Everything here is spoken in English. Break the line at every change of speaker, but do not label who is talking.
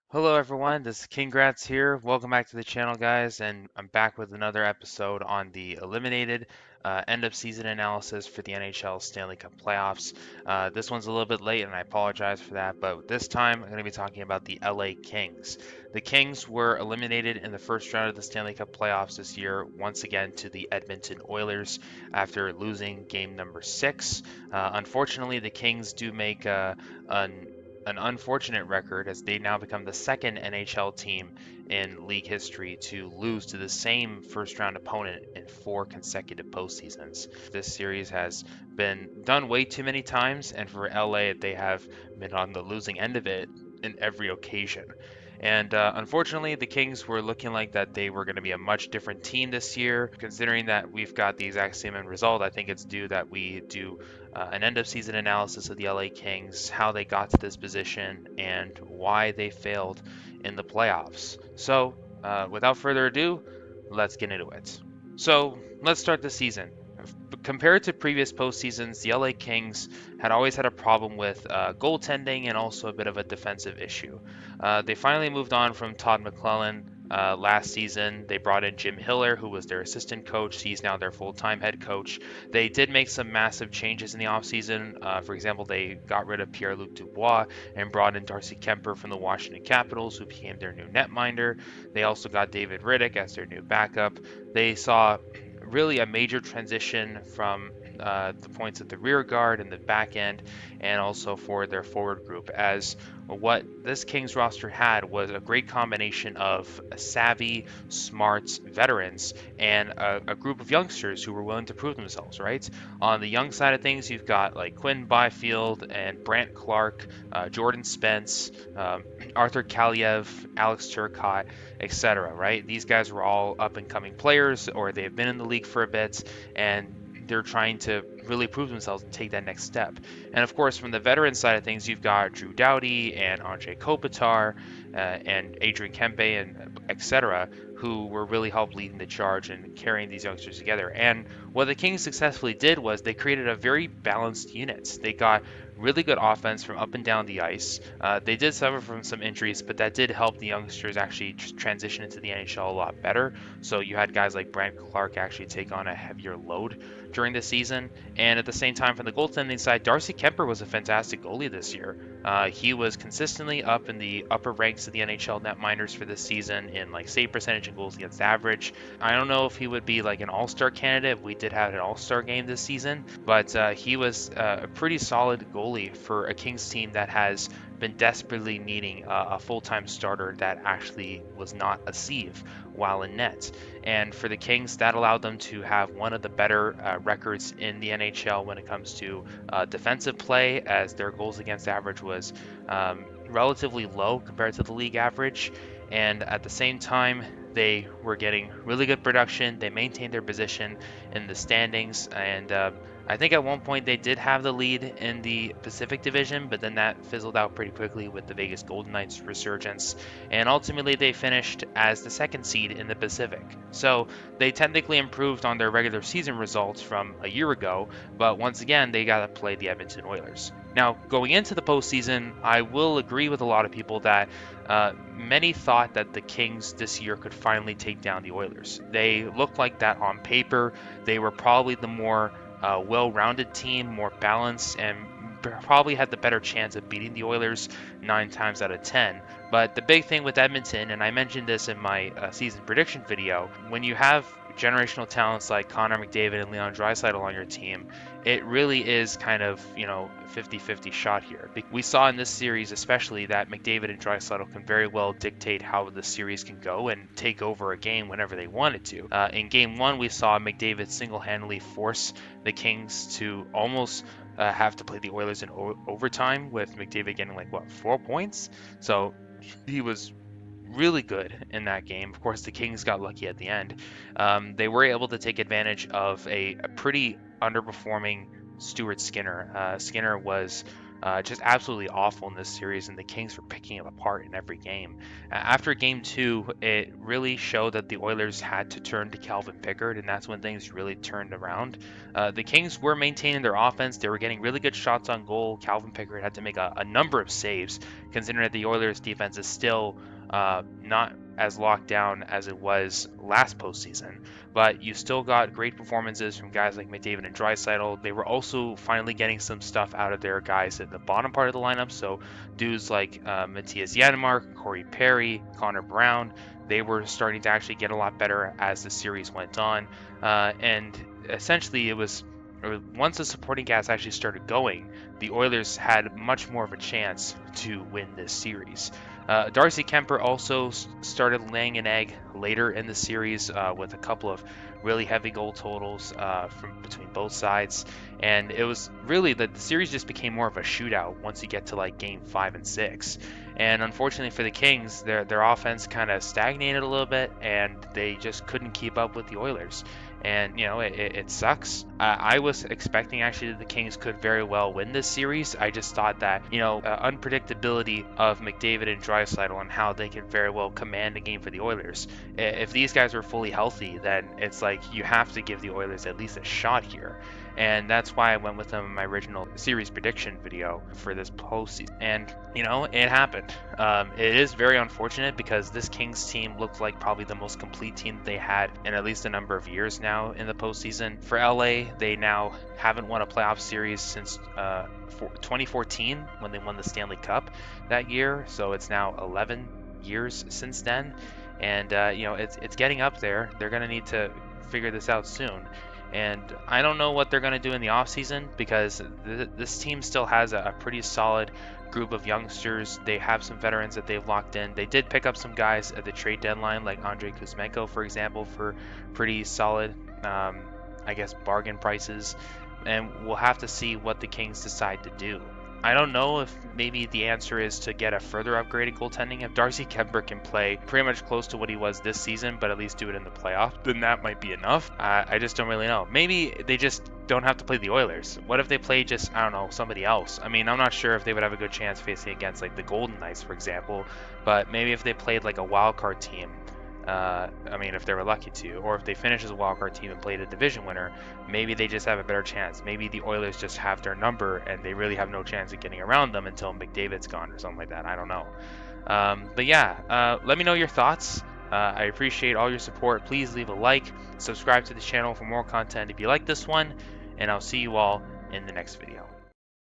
Hello everyone, this is Congrats here. Welcome back to the channel, guys, and I'm back with another episode on the eliminated end of season analysis for the NHL Stanley Cup Playoffs. This one's a little bit late, and I apologize for that, but this time I'm going to be talking about the LA Kings. The Kings were eliminated in the first round of the Stanley Cup Playoffs this year, once again to the Edmonton Oilers after losing game number 6. Unfortunately, the Kings do make an unfortunate record as they now become the second NHL team in league history to lose to the same first round opponent in 4 consecutive postseasons. This series has been done way too many times, and for LA, they have been on the losing end of it in every occasion. And unfortunately, the Kings were looking like that they were going to be a much different team this year. Considering that we've got the exact same end result, I think it's due that we do an end of season analysis of the LA Kings, how they got to this position, and why they failed in the playoffs. So, without further ado, let's get into it. So, let's start the season. Compared to previous postseasons, the LA Kings had always had a problem with goaltending and also a bit of a defensive issue. They finally moved on from Todd McClellan last season. They brought in Jim Hiller, who was their assistant coach. He's now their full-time head coach. They did make some massive changes in the offseason. For example, they got rid of Pierre-Luc Dubois and brought in Darcy Kemper from the Washington Capitals, who became their new netminder. They also got David Riddick as their new backup. They saw really a major transition from the points at the rear guard and the back end, and also for their forward group, as what this Kings roster had was a great combination of savvy, smart veterans and a group of youngsters who were willing to prove themselves, right? On the young side of things, you've got like Quinn Byfield and Brant Clark, Jordan Spence, Arthur Kaliev, Alex Turcotte, etc., right? These guys were all up and coming players, or they've been in the league for a bit, and they're trying to really prove themselves and take that next step. And of course, from the veteran side of things, you've got Drew Doughty and Andrei Kopitar and Adrian Kempe and etc., who were really helped leading the charge and carrying these youngsters together. And what the Kings successfully did was they created a very balanced unit. They got really good offense from up and down the ice. They did suffer from some injuries, but that did help the youngsters actually transition into the NHL a lot better. So you had guys like Brant Clark actually take on a heavier load during the season. And at the same time, from the goaltending side, Darcy Kemper was a fantastic goalie this year. He was consistently up in the upper ranks of the NHL netminders for this season in like save percentage and goals against average. I don't know if he would be like an all-star candidate. We did have an all-star game this season, but he was a pretty solid goalie for a Kings team that has been desperately needing a full-time starter that actually was not a sieve while in net. And for the Kings, that allowed them to have one of the better records in the NHL when it comes to defensive play, as their goals against average was relatively low compared to the league average. And at the same time, they were getting really good production. They maintained their position in the standings, and I think at one point they did have the lead in the Pacific Division, but then that fizzled out pretty quickly with the Vegas Golden Knights resurgence, and ultimately they finished as the second seed in the Pacific. So they technically improved on their regular season results from a year ago, but once again they got to play the Edmonton Oilers. Now, going into the postseason, I will agree with a lot of people that many thought that the Kings this year could finally take down the Oilers. They looked like that on paper. They were probably the more well-rounded team, more balanced, and probably had the better chance of beating the Oilers 9 times out of 10. But the big thing with Edmonton, and I mentioned this in my season prediction video, when you have generational talents like Connor McDavid and Leon Draisaitl on your team, it really is kind of, 50-50 shot here. We saw in this series especially that McDavid and Draisaitl can very well dictate how the series can go and take over a game whenever they wanted to. In Game 1, we saw McDavid single-handedly force the Kings to almost have to play the Oilers in overtime, with McDavid getting 4 points. So he was really good in that game. Of course, the Kings got lucky at the end. They were able to take advantage of a pretty underperforming Stuart Skinner. Skinner was just absolutely awful in this series, and the Kings were picking it apart in every game. After game two, it really showed that the Oilers had to turn to Calvin Pickard, and that's when things really turned around. The Kings were maintaining their offense. They were getting really good shots on goal. Calvin Pickard had to make a number of saves, considering that the Oilers defense is still not as locked down as it was last postseason. But you still got great performances from guys like McDavid and Draisaitl. They were also finally getting some stuff out of their guys at the bottom part of the lineup. So dudes like Matthias Janmark, Corey Perry, Connor Brown, they were starting to actually get a lot better as the series went on. And essentially, it was once the supporting cast actually started going, the Oilers had much more of a chance to win this series. Darcy Kemper also started laying an egg later in the series with a couple of really heavy goal totals from between both sides, and it was really that the series just became more of a shootout once you get to like game 5 and 6. And unfortunately for the Kings, their offense kind of stagnated a little bit, and they just couldn't keep up with the Oilers. And it sucks. I was expecting actually that the Kings could very well win this series. I just thought that unpredictability of McDavid and Draisaitl and how they could very well command a game for the Oilers. If these guys were fully healthy, then it's like you have to give the Oilers at least a shot here. And that's why I went with them in my original series prediction video for this postseason. And it happened. It is very unfortunate because this Kings team looked like probably the most complete team they had in at least a number of years now in the postseason. For LA, they now haven't won a playoff series since 2014 when they won the Stanley Cup that year. So it's now 11 years since then. And it's getting up there. They're going to need to figure this out soon. And I don't know what they're going to do in the offseason because this team still has a pretty solid group of youngsters. They have some veterans that they've locked in. They did pick up some guys at the trade deadline, like Andrei Kuzmenko, for example, for pretty solid, bargain prices. And we'll have to see what the Kings decide to do. I don't know if maybe the answer is to get a further upgrade in goaltending. If Darcy Kemper can play pretty much close to what he was this season, but at least do it in the playoffs, then that might be enough. I just don't really know. Maybe they just don't have to play the Oilers. What if they play just, I don't know, somebody else? I mean, I'm not sure if they would have a good chance facing against like the Golden Knights, for example, but maybe if they played like a wild card team, if they were lucky to, or if they finish as a wildcard team and played a division winner, maybe they just have a better chance. Maybe the Oilers just have their number and they really have no chance of getting around them until McDavid's gone or something like that. I don't know. Let me know your thoughts. I appreciate all your support. Please leave a like, subscribe to the channel for more content if you like this one, and I'll see you all in the next video.